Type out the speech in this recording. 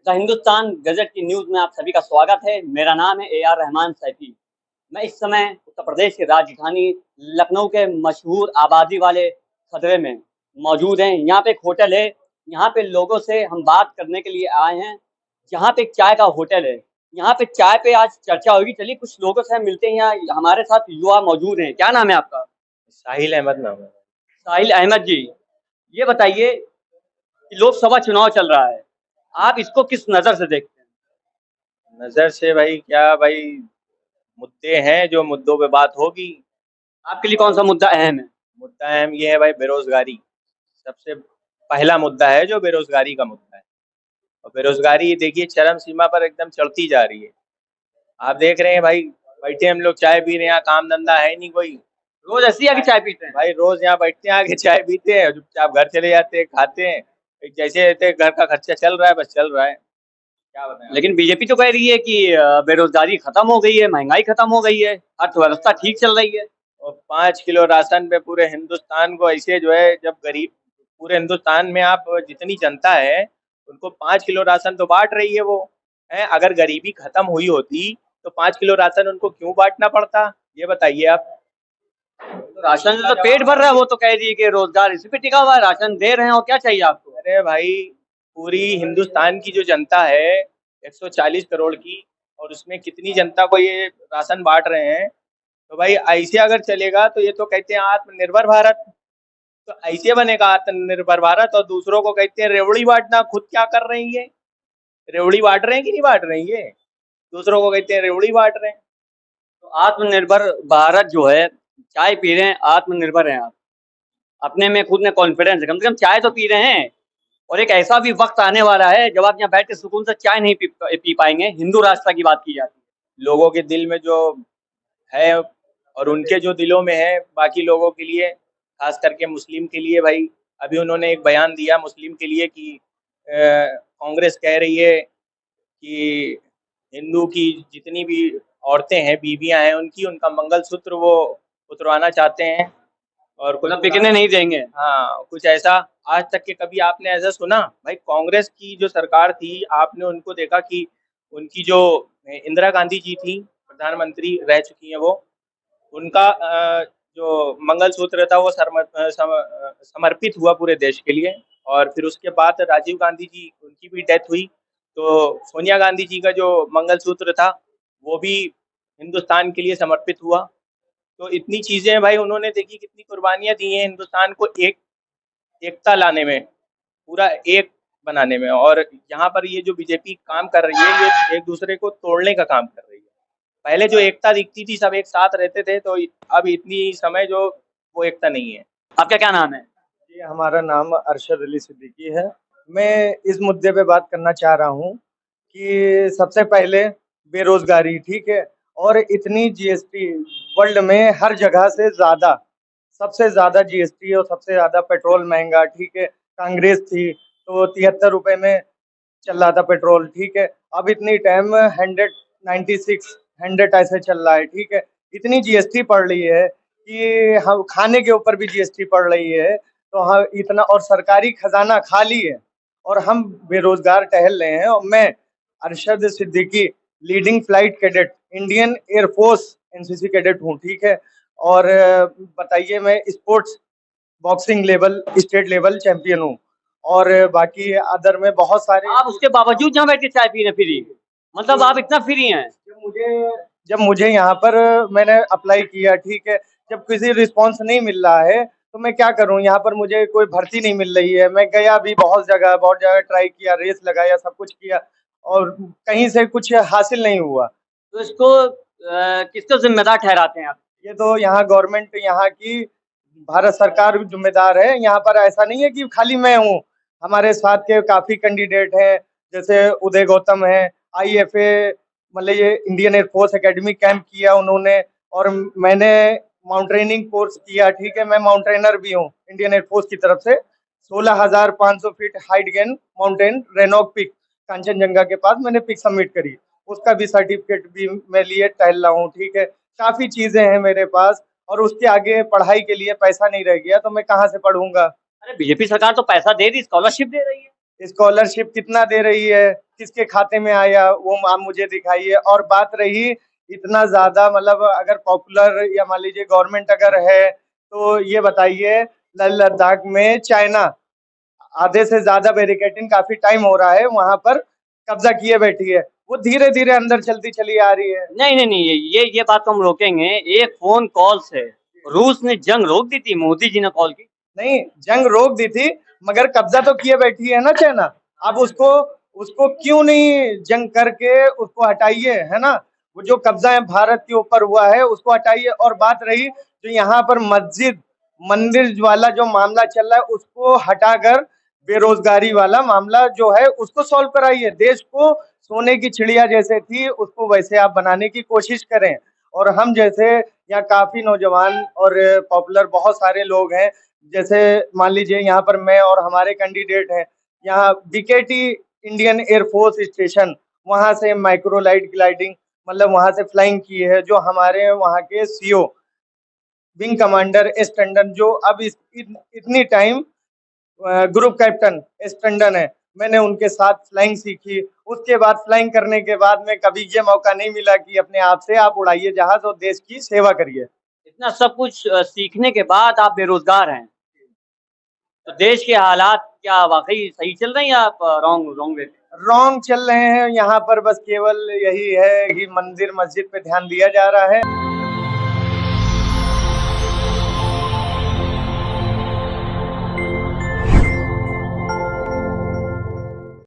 The Hindustan gazette की news में आप सभी का स्वागत है। मेरा नाम है ए.आर. रहमान सैफी। मैं इस समय उत्तर प्रदेश की राजधानी लखनऊ के मशहूर आबादी वाले खदरे में मौजूद हैं। यहाँ पे एक होटल है, यहाँ पे लोगों से हम बात करने के लिए आए हैं। यहाँ पे एक चाय का होटल है, यहाँ पे चाय पे आज चर्चा होगी। चलिए कुछ लोगों से हम मिलते हैं, यहाँ हमारे साथ युवा मौजूद हैं। क्या नाम है आपका? साहिल अहमद नाम है। साहिल अहमद जी, ये बताइए कि लोकसभा चुनाव चल रहा है, आप इसको किस नज़र से देखते हैं? नज़र से भाई क्या भाई, मुद्दे हैं जो मुद्दों पे बात होगी। आपके लिए कौन-सा मुद्दा अहम है? मुद्दा अहम ये है भाई, बेरोज़गारी। सबसे पहला मुद्दा है जो बेरोज़गारी का मुद्दा है। और बेरोज़गारी देखिए चरम सीमा पर एकदम चढ़ती जा रही है। आप देख रहे हैं भाई, बैठे हम लोग चाय पी रहे हैं, यहाँ काम धंधा है नहीं कोई। रोज़ ऐसे ही आके चाय पीते हैं? भाई रोज़ यहाँ बैठते हैं, आके चाय पीते हैं और चुपचाप घर चले जाते हैं, खाते हैं। एक जैसे रहते घर का खर्चा चल रहा है, बस चल रहा है। क्या बताएँ? लेकिन बीजेपी तो कह रही है कि बेरोज़गारी खत्म हो गई है, महँगाई खत्म हो गई है, अर्थव्यवस्था ठीक चल रही है। और 5 किलो राशन पे पूरे हिंदुस्तान को ऐसे जो है, जब गरीब पूरे हिंदुस्तान में आप जितनी जनता है उनको 5 किलो राशन तो बाँट रही है वो, हैं? अगर गरीबी खत्म हुई होती तो 5 किलो राशन उनको क्यों बाँटना पड़ता? ये बताइए आप। राशन से तो पेट भर रहा है, वो तो कह रही है कि रोज़गार इसी पे टिका हुआ है, राशन दे रहे हैं और क्या चाहिए आपको? अरे भाई, पूरी हिंदुस्तान की जो जनता है 140 करोड़ की, और उसमें कितनी जनता को ये राशन बाँट रहे हैं। तो भाई ऐसे अगर चलेगा तो ये तो कहते हैं आत्मनिर्भर भारत। तो ऐसे बनेगा आत्मनिर्भर भारत, और दूसरों को कहते हैं रेवड़ी बांटना। खुद क्या कर रही है? रेवड़ी बांट रहे हैं कि नहीं बांट रही है? दूसरों को कहते हैं रेवड़ी बांट रहे हैं। तो आत्मनिर्भर भारत जो है, चाय पी रहे हैं, आत्मनिर्भर हैं आप। अपने में खुद में कॉन्फिडेंस है, कम से कम चाय तो पी रहे हैं। और एक ऐसा भी वक़्त आने वाला है जब आप यहाँ बैठ के सुकून से चाय नहीं पी पाएँगे, हिंदू राष्ट्र की बात की जाती है। लोगों के दिल में जो है और उनके जो दिलों में है बाकी लोगों के लिए, खास करके मुस्लिम के लिए भाई, अभी उन्होंने एक बयान दिया मुस्लिम के लिए कि कांग्रेस कह रही है कि हिंदू की जितनी भी औरतें हैं, बीवियां हैं, उनका मंगलसूत्र वो उतरवाना चाहते हैं। और कुछ मतलब बिकने नहीं देंगे। हाँ, कुछ ऐसा आज तक के कभी आपने ऐसा सुना? भाई कांग्रेस की जो सरकार थी, आपने उनको देखा कि उनकी जो इंदिरा गांधी जी थी, प्रधानमंत्री रह चुकी हैं वो, उनका जो मंगलसूत्र था वो समर्पित हुआ पूरे देश के लिए। और फिर उसके बाद राजीव गांधी जी, उनकी भी डेथ हुई, तो सोनिया गांधी जी का जो मंगलसूत्र था वो भी हिंदुस्तान के लिए समर्पित हुआ। तो इतनी चीज़ें भाई उन्होंने देखी, कितनी कुर्बानियाँ दी हैं हिंदुस्तान को एकता लाने में, पूरा एक बनाने में। और यहाँ पर ये जो बीजेपी काम कर रही है, ये एक दूसरे को तोड़ने का काम कर रही है। पहले जो एकता दिखती थी, सब एक साथ रहते थे, तो अब इतनी समय जो वो एकता नहीं है। आपका क्या नाम है? जी, हमारा नाम अरशद अली सिद्दीकी है। मैं इस मुद्दे पे बात करना चाह रहा हूँ कि सबसे पहले बेरोज़गारी, ठीक है? और इतनी जीएसटी वर्ल्ड में हर जगह से ज़्यादा, सबसे ज़्यादा जीएसटी और सबसे ज़्यादा पेट्रोल महँगा, ठीक है? कांग्रेस थी तो 73 रुपए में चल रहा था पेट्रोल, ठीक है? अब इतनी टाइम 196 100 ऐसे चल रहा है, ठीक है? इतनी जीएसटी पड़ रही है कि हम खाने के ऊपर भी जीएसटी पड़ रही है, तो हाँ इतना, और सरकारी खजाना खाली है और हम बेरोजगार टहल रहे हैं। और मैं Arshad Siddiqui, leading flight cadet, Indian air force NCC cadet हूँ, ठीक है? और बताइए, मैं sports boxing level state level champion हूँ, और बाकी अदर में बहुत सारे। आप उसके बावजूद यहाँ बैठ के चाय पी रहे हैं फ्री, मतलब आप इतना फ्री हैं? जब मुझे यहाँ पर मैंने अप्लाई किया, ठीक है, जब किसी रिस्पांस नहीं मिल रहा है तो मैं क्या करूँ? यहाँ पर मुझे कोई भर्ती नहीं मिल रही है। मैं गया भी बहुत जगह ट्राई किया, रेस लगाया, सब कुछ किया, और कहीं से कुछ हासिल नहीं हुआ। तो इसको किसको ज़िम्मेदार ठहराते हैं आप? ये तो यहाँ गवर्नमेंट, यहाँ की भारत सरकार जिम्मेदार है। यहाँ पर ऐसा नहीं है कि खाली मैं हूँ, हमारे साथ के काफी कैंडिडेट हैं, जैसे उदय गौतम है, आईएफए, मतलब ये इंडियन एयरफोर्स एकेडमी कैंप किया उन्होंने, और मैंने माउंटेनिंग कोर्स किया, ठीक है? मैं माउंटेनर भी हूँ इंडियन एयरफोर्स की तरफ से। 16,500 feet height gain mountain Rhenock peak, Kanchenjunga के पास मैंने पिक सबमिट करी, उसका भी सर्टिफिकेट भी मैं लिए टहल रहा हूँ, ठीक है? काफी चीजें हैं मेरे पास, और उसके आगे पढ़ाई के लिए पैसा नहीं रह गया तो मैं कहाँ से पढ़ूंगा? अरे बीजेपी सरकार तो पैसा दे रही, स्कॉलरशिप दे रही है। स्कॉलरशिप कितना दे रही है, किसके खाते में आया, वो आप मुझे दिखाइए। और बात रही इतना ज्यादा, मतलब अगर पॉपुलर या मान लीजिए गवर्नमेंट अगर है, तो ये बताइए लद्दाख में चाइना आधे से ज्यादा बैरिकेडिंग काफी टाइम हो रहा है, वहां पर कब्जा किए बैठी है, वो धीरे धीरे अंदर चलती चली आ रही है। नहीं नहीं नहीं, ये बात तो हम रोकेंगे। एक फोन कॉल से रूस ने जंग रोक दी थी, मोदी जी ने कॉल की। नहीं, जंग रोक दी थी, मगर कब्जा तो किए बैठी है ना चाइना। अब उसको उसको क्यों नहीं जंग करके उसको हटाइए, है ना। वो जो कब्जा है भारत के ऊपर हुआ है उसको हटाइए। और बात रही जो यहाँ पर मस्जिद मंदिर वाला जो मामला चल रहा है, उसको हटाकर बेरोजगारी वाला मामला जो है उसको सॉल्व कराइए। देश को सोने की चिड़िया जैसे थी उसको वैसे आप बनाने की कोशिश करें। और हम जैसे यहाँ काफी नौजवान और पॉपुलर बहुत सारे लोग हैं, जैसे मान लीजिए यहाँ पर मैं और हमारे कैंडिडेट हैं, यहाँ बीकेटी इंडियन एयरफोर्स स्टेशन, वहां से माइक्रोलाइट ग्लाइडिंग मतलब वहां से फ्लाइंग की है, जो हमारे वहाँ के CO wing commander S Tandon, जो अब इतनी time group captain S Tandon है, मैंने उनके साथ फ्लाइंग सीखी। उसके बाद फ्लाइंग करने के बाद में कभी ये मौका नहीं मिला कि अपने आप से आप उड़ाइए जहाज और देश की सेवा करिए। इतना सब कुछ सीखने के बाद आप बेरोजगार हैं, तो देश के हालात क्या वाकई सही चल रहे हैं या आप रॉन्ग रॉन्ग वे पे? रॉन्ग चल रहे हैं यहाँ पर, बस केवल यही है कि मंदिर मस्जिद पे ध्यान दिया जा रहा है।